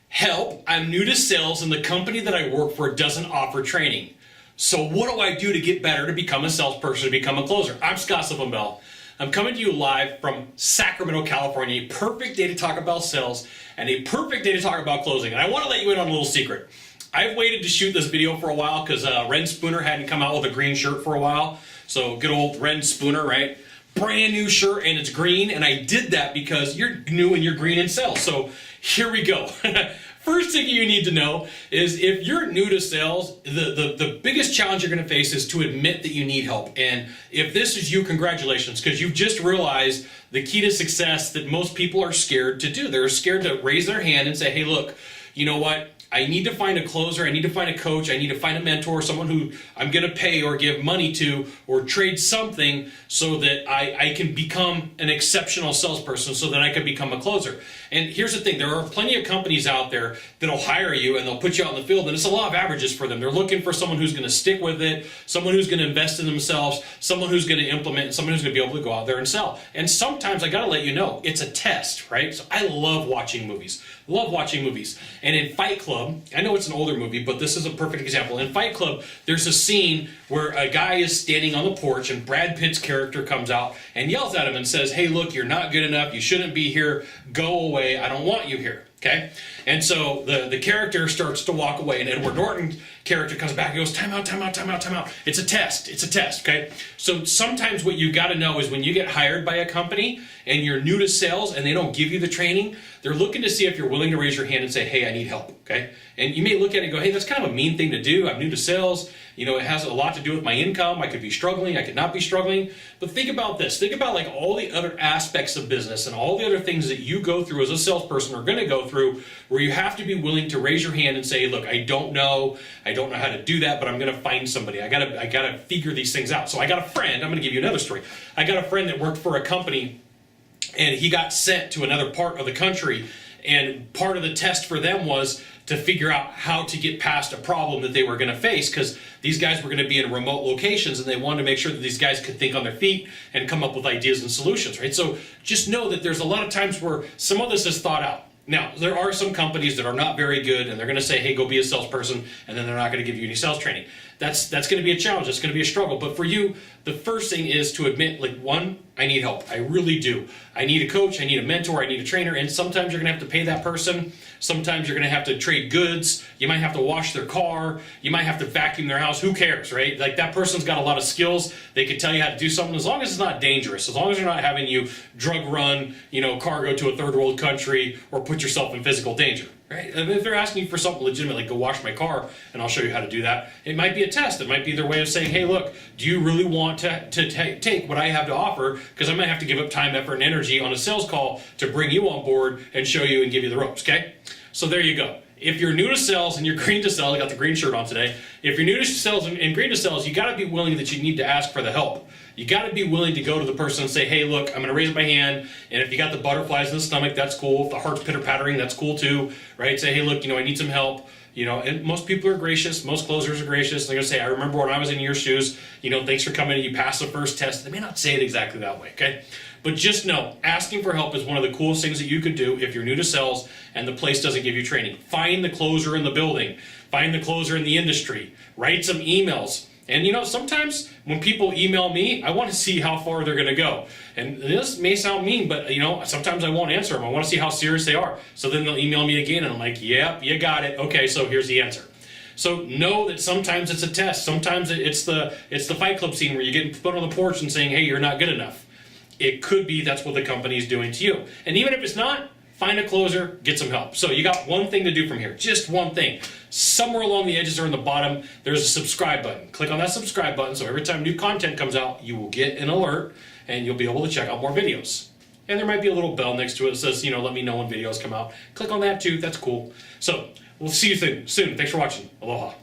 Help, I'm new to sales and the company that I work for doesn't offer training. So what do I do to get better, to become a salesperson, to become a closer? I'm Sylvan Bell. I'm coming to you live from Sacramento, California. A perfect day to talk about sales and a perfect day to talk about closing. And I want to let you in on a little secret. I've waited to shoot this video for a while because Ren Spooner hadn't come out with a green shirt for a while. So good old Ren Spooner, right? Brand new shirt and it's green, and I did that because you're new and you're green in sales. So here we go. First thing you need to know is if you're new to sales, the biggest challenge you're going to face is to admit that you need help. And if this is you, congratulations, because you've just realized the key to success that most people are scared to do. They're scared to raise their hand and say, hey, look, you know what? I need to find a closer, I need to find a coach, I need to find a mentor, someone who I'm going to pay or give money to or trade something so that I can become an exceptional salesperson, so that I can become a closer. And here's the thing, there are plenty of companies out there that'll hire you and they'll put you out in the field, and it's a law of averages for them. They're looking for someone who's going to stick with it, someone who's going to invest in themselves, someone who's going to implement, and someone who's going to be able to go out there and sell. And sometimes I got to let you know, it's a test, right? So I love watching movies. And in Fight Club, I know it's an older movie, but this is a perfect example. In Fight Club, there's a scene where a guy is standing on the porch and Brad Pitt's character comes out and yells at him and says, hey, look, you're not good enough. You shouldn't be here. Go away. I don't want you here. Okay? And so the character starts to walk away, and Edward Norton's character comes back and goes, time out, time out, time out, time out. It's a test, okay? So sometimes what you gotta know is when you get hired by a company and you're new to sales and they don't give you the training, they're looking to see if you're willing to raise your hand and say, hey, I need help, okay? And you may look at it and go, hey, that's kind of a mean thing to do. I'm new to sales. You know, it has a lot to do with my income. I could be struggling, I could not be struggling. But think about this. Think about like all the other aspects of business and all the other things that you go through as a salesperson are gonna go through, where you have to be willing to raise your hand and say, look, I don't know how to do that, but I'm gonna find somebody. I gotta figure these things out. So I got a friend, I'm gonna give you another story. I got a friend that worked for a company, and he got sent to another part of the country, and part of the test for them was to figure out how to get past a problem that they were going to face, because these guys were going to be in remote locations and they wanted to make sure that these guys could think on their feet and come up with ideas and solutions, right? So just know that there's a lot of times where some of this is thought out. Now, there are some companies that are not very good and they're going to say, hey, go be a salesperson, and then they're not going to give you any sales training. That's going to be a challenge. It's going to be a struggle. But for you, the first thing is to admit, like, one, I need help. I really do. I need a coach. I need a mentor. I need a trainer. And sometimes you're going to have to pay that person. Sometimes you're going to have to trade goods. You might have to wash their car. You might have to vacuum their house. Who cares, right? Like, that person's got a lot of skills. They can tell you how to do something, as long as it's not dangerous, as long as they're not having you drug run, cargo to a third world country or put yourself in physical danger. Right? And if they're asking you for something legitimate, like go wash my car, and I'll show you how to do that, it might be a test. It might be their way of saying, hey, look, do you really want to take what I have to offer? Because I might have to give up time, effort, and energy on a sales call to bring you on board and show you and give you the ropes, okay? So there you go. If you're new to sales and you're green to sales, I got the green shirt on today. If you're new to sales and green to sales, you got to be willing that you need to ask for the help. You got to be willing to go to the person and say, hey, look, I'm going to raise my hand. And if you got the butterflies in the stomach, that's cool. If the heart's pitter-pattering, that's cool too, right? Say, hey, look, I need some help. And most people are gracious. Most closers are gracious. They're going to say, I remember when I was in your shoes, thanks for coming. You passed the first test. They may not say it exactly that way, okay? But just know, asking for help is one of the coolest things that you could do if you're new to sales and the place doesn't give you training. Find the closer in the building. Find the closer in the industry. Write some emails. And sometimes when people email me, I want to see how far they're going to go. And this may sound mean, but sometimes I won't answer them. I want to see how serious they are. So then they'll email me again and I'm like, yep, you got it. Okay, so here's the answer. So know that sometimes it's a test. Sometimes it's the Fight Club scene where you get put on the porch and saying, hey, you're not good enough. It could be that's what the company's doing to you. And even if it's not, find a closer, get some help. So you got one thing to do from here, just one thing. Somewhere along the edges or in the bottom, there's a subscribe button. Click on that subscribe button, so every time new content comes out, you will get an alert and you'll be able to check out more videos. And there might be a little bell next to it that says, let me know when videos come out. Click on that too, that's cool. So we'll see you soon. Thanks for watching. Aloha.